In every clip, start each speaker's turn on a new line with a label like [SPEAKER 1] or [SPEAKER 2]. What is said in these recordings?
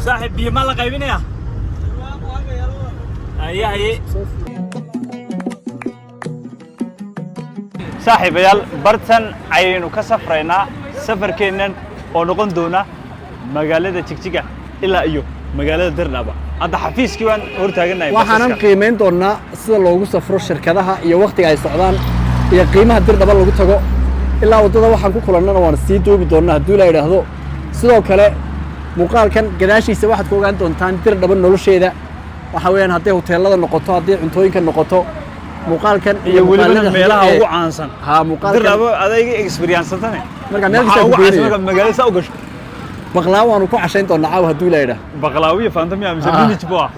[SPEAKER 1] صاحب بيه ما لا قايبينيا هي صاحب يال برتن عينو كسفرينا سفر كينن oo noqon doona magaalada Jigjiga ilaa iyo magaalada Darnaba hadda xafiiskii waan hor taaganahay
[SPEAKER 2] waxaan qiimeyn doonaa sida loogu safro shirkadaha iyo waqtiga ay socdaan iyo qiimaha Darnaba lagu tago ilaa wadada waxaan ku kulannana waan sii duubi doonaa haddii la yiraahdo sidoo kale muuqaalkan gadaashiisa waxaad ku ogaan doontaan Darnaba nolosheeda waxa weeyaan haddii hoteelada noqoto haddii cuntooyinka noqoto muuqaalkan
[SPEAKER 1] iyo waliba meelaha ugu caansan
[SPEAKER 2] muuqaalkan
[SPEAKER 1] Darnaba adayga experience tan
[SPEAKER 2] marka meel kasta ugu
[SPEAKER 1] caansan magaalada soo gasho
[SPEAKER 2] baqlaaw waanu ku cashayn doonaa caaw haddii la yiraahdo
[SPEAKER 1] baqlaawiya faantamiya mise minij baa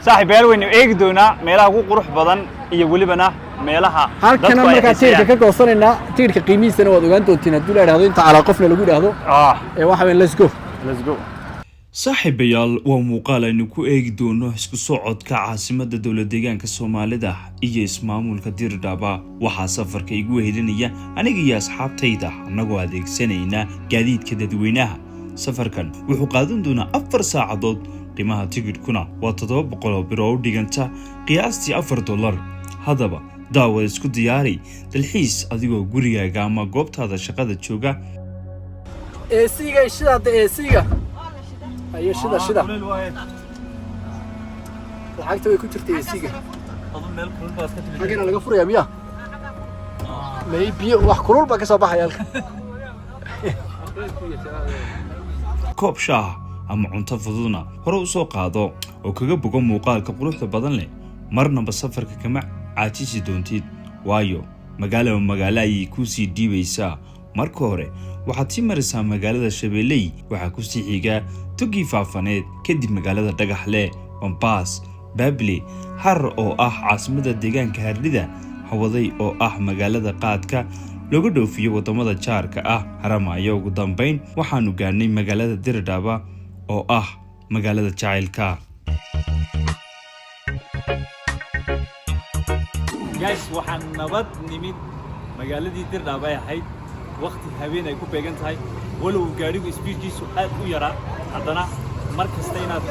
[SPEAKER 1] saaxiib yar weyn eegi doonaa meelaha ugu qurux badan iyo walibana meelaha
[SPEAKER 2] halkan marka tiirka ka goosanayna tiirka qiimihiisana waad ogaan doontiin haddii la yiraahdo inta ala qofna lagu yiraahdo waxa weyn let's go
[SPEAKER 3] saaxiibayaal waa muuqaal aynu ku eegi doono isku socodka caasimadda dowlad deegaanka Soomaalida iyo ismaamulka Dirdaba waxaa safarka igu wehelinaya aniga iyo asxaabtayda anagoo adeegsanayna gaadiidka dadweynaha safarkan wuxuu qaadan doonaa 4 saacadood qiimaha tigidhkuna waa 700 biro u dhiganta qiyaastii $4 hadaba daawad isku diyaari dalxiis adigoo gurigaaga ama goobtaada shaqada jooga
[SPEAKER 2] eesiga shida eesiga ayo shida lacagta way ku jirtay eesiga
[SPEAKER 1] adoo meel kulul baad ka timid
[SPEAKER 2] magana laga furaya miya maybe wax kulul ba ka soo baxay halka
[SPEAKER 3] koob shaah ama cunto fududna hore u soo qaado oo kaga bogo muuqaalka quruxda badan leh marnaba safarka kama caajisi doontid waayo magaalo ay ku sii dhiibaysaa marka hore waxaad sii marisaa magaalada Shabeelley waxa ku sii xiga Tugi Faafaneed kadib magaalada Dhagaxle Bambaas Baabli Har oo ah caasimadda deegaanka Hardida Hawaday oo ah magaalada qaadka looga dhoofiyo wadamada jaarka ah Haramayo ugu dambeyn waxaanu gaarnay magaalada Dirdaba oo ah magaalada jacaylka
[SPEAKER 1] guys waxaan nabad nimid magaaladii Dirdaba ay ahayd waqti habeen ay ku beegan tahay walow gaarigu speedkiisu aad u yaraa haddana markasta inaad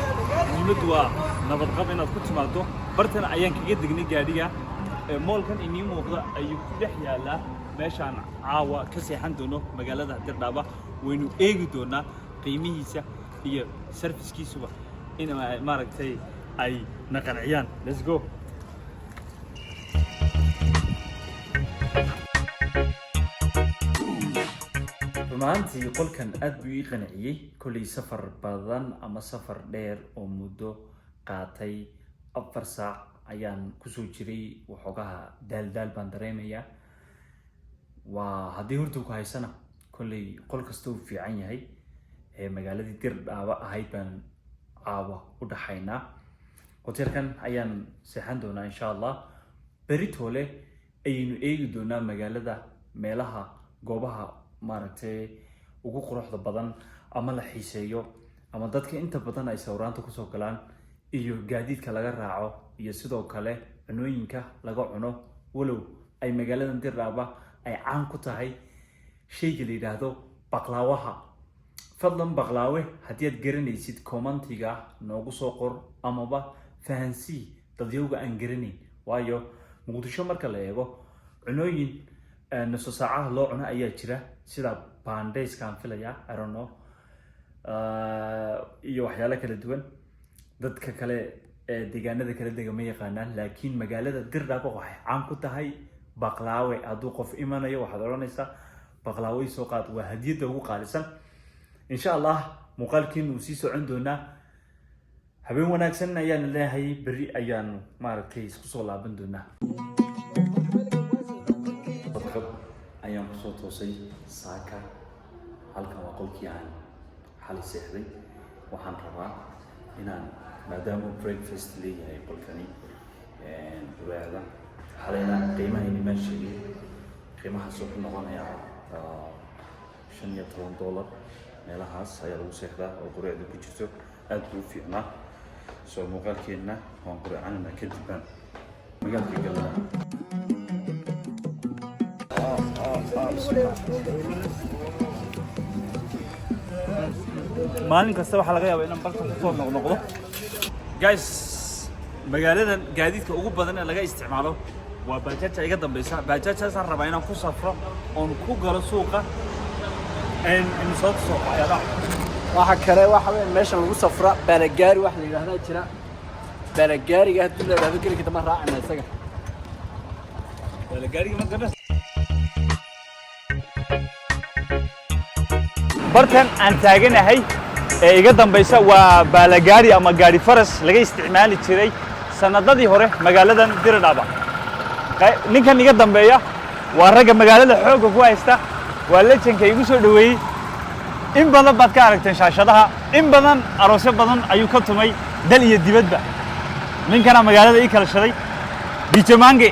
[SPEAKER 1] muhiimadu waa nabad qab inaad ku timaado bartana ayaan kaga degnay gaariga moolkan inii muuqda ayuu ku dhex yaalaa meeshaan caawa ka seexan doono magaalada Dirdaba waynu eegi doonaa qiimihiisa iyo servicekiisuba in maaragtay ay naqanciyaan let's go
[SPEAKER 4] maantii qolkan aad buu ii qanciyay kulli safar badan ama safar dheer oo muddo qaatay 4 saac ayaan ku soo jiray waxoogaha daal baan dareemayaa waa haddii hurdu ku haysana kulli qol kasta uu fiican yahay magaaladii Dirdaba ahayd baan caawa u dhaxaynaa hotelkan ayaan seexan doonaa insha Allah beritoole ayaynu eegi doonaa magaalada meelaha goobaha maaragtay ugu quruxda badan ama la xiiseeyo ama dadka inta badan ay sawiraanta ku soo galaan iyo gaadiidka laga raaco iyo sidoo kale cunooyinka laga cuno walow ay magaalada Dirdaba ay caan ku tahay sheyga la yiraahdo baqlaawaha fadlan baqlaawe haddii aad garanaysid commentiga noogu soo qor amaba fahansii dadyowga aan garanayn waayo Muqdisho marka la eego cunooyin نص ساعة لو أنا أيجرا سيدا بانديس كان فيليا I don't know يوحيا لك الدول ضد كله ديجانا ذا كله ديجامية قانان لكن مجالة Dirdaba واحد عم كنت هاي بقلاوي أدوق في إيمانه يوحد رانيسا بقلاوي سوقات وهدية ده قالسا إن شاء الله مقالكين وسيسو عندنا حبيبي وناكسنا يان الله هاي بري أيان ماركيس خصوصا بندنا ayaan ku soo toosay saaka halkan waa qolkii aan xalay seexday waxaan rabaa inaan maadaama breakfast leeyahay qolkani quraacda xalayna qiimaha inima sheegay qiimahaas wuxuu noqonayaa $15 meelahaas ayaa lagu seexdaa oo quraacda ku jirto aad buu u fiicnaa soo muuqaalkeena waan quraacanana kadib baan magaalka galnaa
[SPEAKER 1] maalin kasta waxaa laga yaabaa inaan barta kusoo noqnoqdo guys magaaladan gaadiidka ugu badan ee laga isticmaalo waa baajaajta iga dambeysa baajaajtaasaan rabaa inaan ku safro oon ku galo suuqa in soo soo waxyaalaha
[SPEAKER 2] waxa kale waxa weyn meeshan lagu safra balagaari wax la yiraahdo jira balagaariga hadii la yiraahdo kaliya kama raacina isaga
[SPEAKER 1] balagaariga ma ganas bartan aan taaganahay ee iga dambeysa waa balagaari ama gaari faras laga isticmaali jiray sanadadii hore magaaladan Diradaba ninkan iga dambeeya waa ragga magaalada xoogga ku haysta waa lejanka igu soo dhaweeyay in badan baad ka aragteen shaashadaha in badan aroosyo badan ayuu ka tumay dal iyo dibadba ninkana magaalada ii kala shaday Dijamange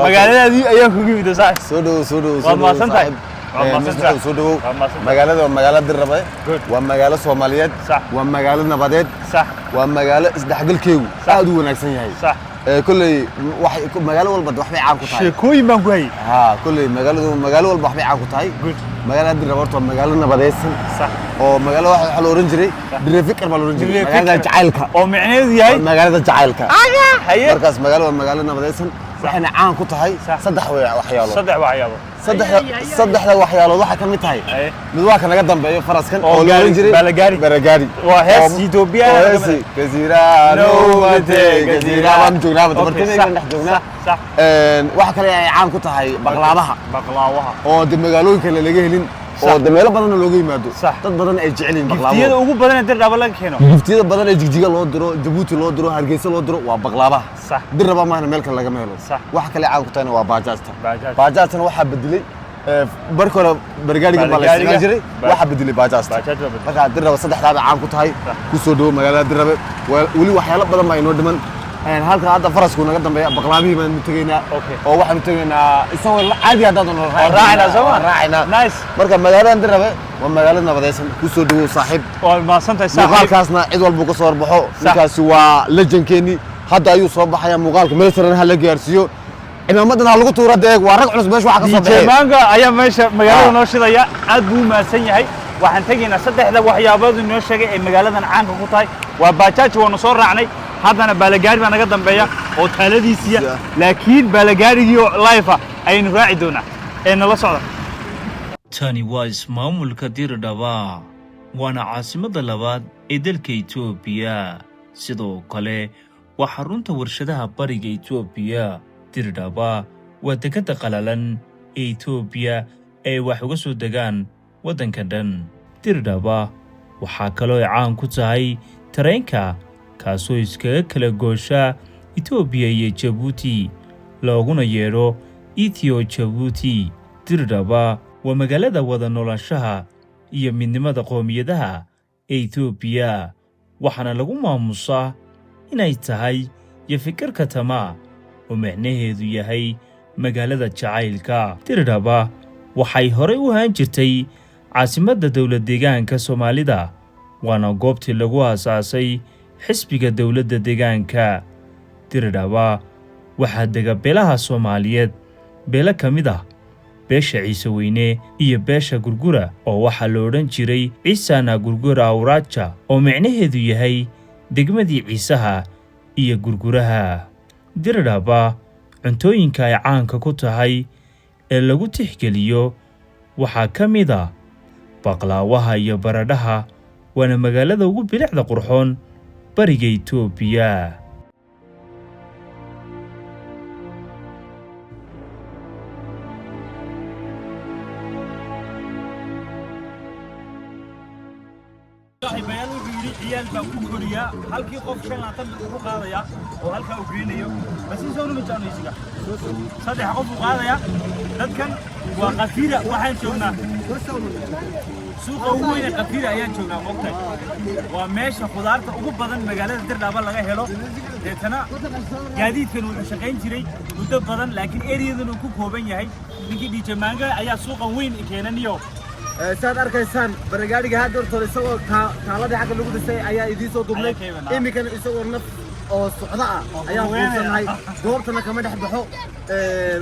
[SPEAKER 1] magaaladaadii ayaa kugu yimid
[SPEAKER 5] soo dhaw
[SPEAKER 1] waa maasantahay
[SPEAKER 5] soo dhaw magaalada waa magaalada Diradaba waa magaalo Soomaaliyeed waa magaalo nabadeed waa magaalo isdhaxgalkeedu aad u wanaagsan yahay kulley wax magaalo walba waxbay caan ku tahay
[SPEAKER 1] sheekooyin baan ku hayay
[SPEAKER 5] kulley magaalo walba waxbay caan ku tahay magaalada Diradaba waa magaalo nabadeysan oo magaalo waxa la oran jiray Direfikar baa la oran jiray magaalada jacaylka
[SPEAKER 1] oo micnaheedu yahay
[SPEAKER 5] magaalada jacaylka markaas magaalo waa magaalo nabadeysan waxayna caan ku tahay saddex waxyaalo saddexda waxyaalood waxa ka mid tahay mid waa ka naga dambeeyo faraskan oo la oran jiray balagaari
[SPEAKER 1] waa hees Ethiopia
[SPEAKER 5] gazirano mate gazirano joognaa dabarkeena dhex joognaa waxa kale ay caan ku tahay baqlaabaha oo de magaalooyinka laga helin oo de meelo badan looga yimaado dad badan ay jecel yihiin baqlaabaha
[SPEAKER 1] giftiyada ugu badan ee Diradaba laga keeno
[SPEAKER 5] giftiyada badan ee Jigjiga loo diro Djibouti loo diro Hargeysa loo diro waa baqlaabaha Diradaba maana meel kale laga meelo waxa kale caan ku tahay waa baajaajtana waxa beddelay barkora bargaariga baa la isticmaali jiray waxa beddelay baajaajta marka Diradaba saddexdaaba caan ku tahay ku soo dhaw magaalada Diradaba wali waxyaalo badan ma inoo dhiman halka hadda farasku naga dambeeya baqlaabihii baan tageynaa oo waxaan tageynaa isagoo caadi hadda noo raacayna
[SPEAKER 1] nice
[SPEAKER 5] marka magaalada Diradaba waa magaalo nabadeysan ku soo dhaw saaxiib
[SPEAKER 1] oo maasantahay saaxiib
[SPEAKER 5] muuqaalkaasna cid walba ku soo warbaxo ninkaasi waa lejankeeni hadda ayuu soo baxaya muuqaalka meel sare ha la gaarsiiyo ciidamadan lagu tuuro deeg waa rag culus meesha waxa ka soo baxay
[SPEAKER 1] Dijamange ayaa meesha magaalada noo shidaya aad buu maasan yahay waxaan tageynaa saddexda waxyaabood inoo sheegay ee magaaladan caanka ku tahay waa baajaaj waanu soo raacnay haddana balagaari baa naga dambeeya oo taaladiisiya laakiin balagaarigii live ayaynu raaci doonaa ee nala socda
[SPEAKER 3] tani waa ismaamulka Diradaba waana caasimadda labaad ee dalka Itoobiya sidoo kale waa xarunta warshadaha bariga Itoobiya Diradaba waa dekedda qalalan ee Itoobiya ee wax uga soo degaan waddanka dhan Diradaba waxaa kaloo caan ku tahay tareenka kaasoo iskaga kala goosha Itoobiya iyo Djibouti looguna yeedho Ethio-Djibouti Diradaba waa magaalada wada noolaanshaha iyo midnimada qoomiyadaha ee Itoobiya waxaana lagu maamusaa inay tahay iyo fikirka tamaa oo macnaheedu yahay magaalada jacaylka Diradaba waxay horey u ahaan jirtay caasimadda dowlad deegaanka Soomaalida waana goobtii lagu aasaasay xisbiga dowladda deegaanka Diradaba waxaa dega beelaha Soomaaliyeed beela ka mid ah beesha Ciise Weyne iyo beesha Gurgura oo waxaa la odhan jiray Ciisana Gurgura Awraaja oo macnaheedu yahay degmadii Ciisaha iyo Gurguraha Diradaba cuntooyinka ay caanka ku tahay ee lagu tixgeliyo waxaa ka mid ah baqlaawaha iyo baradhaha waana magaalada ugu bilicda qurxoon bariga Itoobiya
[SPEAKER 1] bayaan wuxuu yiri ciyaal baan ku koriyaa halkii qof 5 ku qaadaya oo halka uu geenayo basi soo numa jaanaysiga saddex qof u qaadaya dadkan waa qafiira waxaan joognaa suuqa ugu weyn ee qafiira ayaan joognaa waqti waa meesha khudaarta ugu badan magaalada Diradaba laga helo deetana gaadiidkan wuxuu shaqayn jiray muddo badan laakiin areadan uu ku kooban yahay ninkii Dijamange ayaa suuqa weyn keenaniyo
[SPEAKER 5] saad arkaysaan baragaariga hadda hortooda isagoo taaladii xagga lagu dhisay ayaa idin soo dublay iminkana isagoo naf oo socda ah ayaan fuursanahay goobtana kama dhex baxo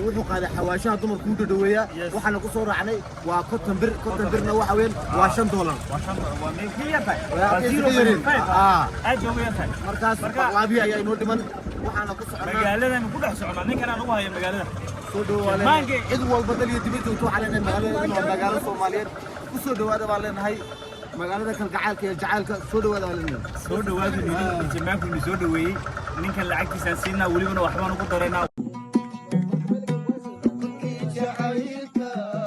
[SPEAKER 5] wuxuu qaaday xawaashaha dumarku u dhaweeya waxaana ku soo raacnay waa cotton birna waxa weyn waa $5
[SPEAKER 1] waa meelkiyata
[SPEAKER 5] markaas laabi ayaa inoo dhiman waxaana ku soconaa
[SPEAKER 1] magaaladan ku dhex soconaa ninkan aan ugu hayo magaalada
[SPEAKER 5] soo dhawaale cid walba dal iyo dibadda uu xalayna magaalada Soomaaliyeed ku soo dhawaada baan leenahay magaalada kalgacaalka iyo jacaylka soo dhawaada baan leenahay
[SPEAKER 1] soo dhawaada jamaanku ni soo dhaweeyay ninkan lacagtiisa siinaa waliba waxbaan ugu dareynaa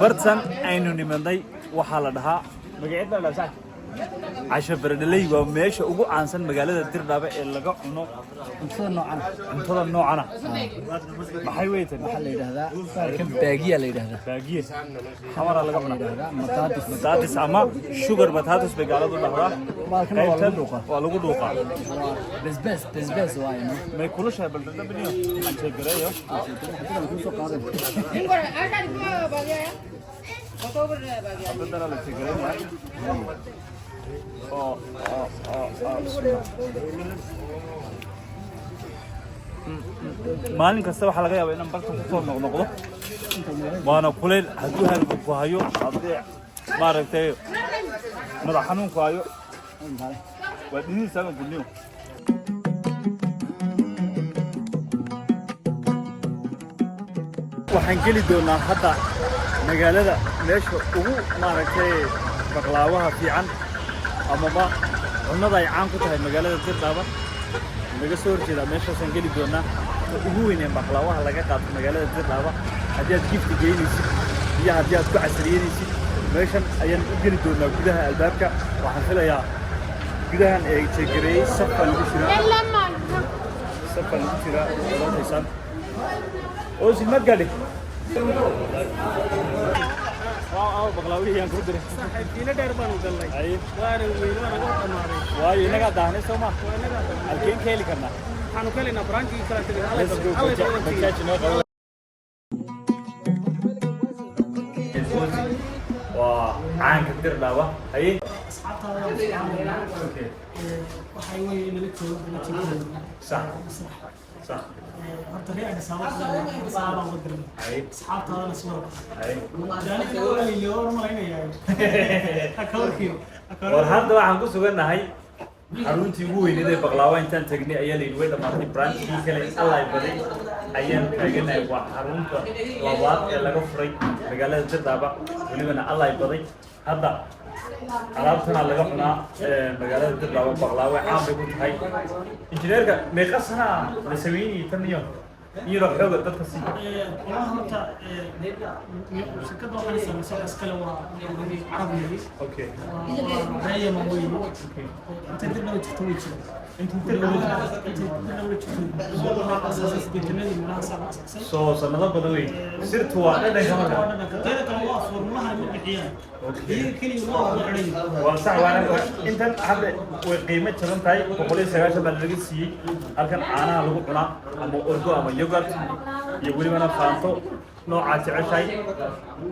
[SPEAKER 1] bartan aynu nimanay waxaa la dhahaa magaceeda la dhahaa casho baradhaley waa meesha ugu caansan magaalada Dirdhabe ee laga cuno cuntada noocana maxay weeytaan
[SPEAKER 2] waxaa la yidhaahdaa kan baagiya la yidhaahdaa
[SPEAKER 1] baagiye xamara laga cunaa matatis ama sugar matatis bay gaaladu dhahdaa
[SPEAKER 2] baalkana waa lagu dhuuqaa
[SPEAKER 1] waa lagu dhuuqaa
[SPEAKER 2] besbes waaye no
[SPEAKER 1] may kulushahay bal dhadhabiniyo aan sheegareeyo بدنا لا تجري maalin kasta waxaa laga yaabaa inaan barta ku soo noqnoqdo waana kuleyl hadduu halku ku hayo haddii maaragtay madax xanuunku hayo waa dhinihiisa ama gudniyo waxaan geli doonaa hadda magaalada meesha ugu maaragtay baqlaawaha fiican amaba cunnada ay caan ku tahay magaalada Dirdhabe laga soo horjeedaa meeshaasaan geli doonaa ugu weyneen baqlaawaha laga qaato magaalada Dirdhabe haddii aad gift geynaysid iyo haddii aad ku casriyeynaysid meeshan ayaan u geli doonaa gudaha albaabka waxaan filayaa gudahan ee jeegareeyay safka lagu jiraa oranaysan oo si ma gali waaw baqlaawii aan ku diray
[SPEAKER 6] saxiibkiina dheer baan u galnay waana weyn waana ka dhamaaday
[SPEAKER 1] waayo inaga daahnay Soomaa halkeen ka heli karnaa
[SPEAKER 6] waxaanu ka helnaa branchii kala tagay
[SPEAKER 1] waa caanka Dirdhabe haye
[SPEAKER 6] asxaabtaada waxay weyn inala joogo
[SPEAKER 1] sax صح
[SPEAKER 6] horta reer sababta u diray asxaabtaadana soo daanka waliyo malaynayaa
[SPEAKER 1] war hadda waxaan ku suganahay xaruntii ugu weyneed ee baqlaawa intaan tagnay ayaa la yidhi way dhamaatay branchkii kale allay baday ayaan taaganahay waa xarunta labaad ee laga furay magaalada Dirdhabe walibana allay baday hadda alaabtana laga cunaa magaalada Dirdhabe baqlaawa caan bay ku tahay injineerka meeqa sana la sameeyay tan iyo xooga dadka si
[SPEAKER 6] والله horta shirkadda waxaan sameysay iskale waa Carabi
[SPEAKER 1] okay
[SPEAKER 6] هي ما وين انت تقدر تحتوي شيء انت تقدر اساس بيتنادي من اساس
[SPEAKER 1] soo sanado badan weyn sirtu waa dhadhanka marka
[SPEAKER 6] كده كان هو فورمulaha mid bixiyaan
[SPEAKER 1] okay
[SPEAKER 6] kaliya waa xidhay
[SPEAKER 1] waa sax waana intan hadda way qiimo jaban tahay 190 baa laga siiyay halkan caanaha lagu cunaa ama orgo ama yogurt iyo waliba faanto nooca jeceshay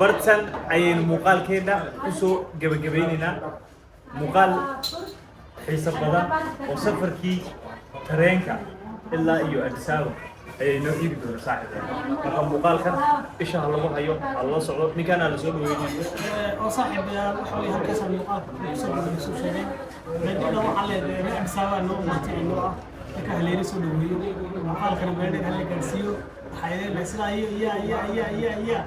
[SPEAKER 1] bartan ayaynu muuqaalkeena ku soo gabagabaynaynaa muuqaal xiiso badan oo safarkii tareenka ilaa iyo Addis Ababa ayaynu iibi doonaa saaxiib marka muuqaalkan isha lagu hayo alla socdo ninkan la soo dhaweeyay
[SPEAKER 6] oo saaxiib waxa weeye halkaas muuqaalka soo sheegay meedina waxa leedahay Addis Ababa noo martay inoo ah ka haleeri soo dhaweeyo muuqaalkana meedina hal gaarsiiyo waxay leedahay sida iyo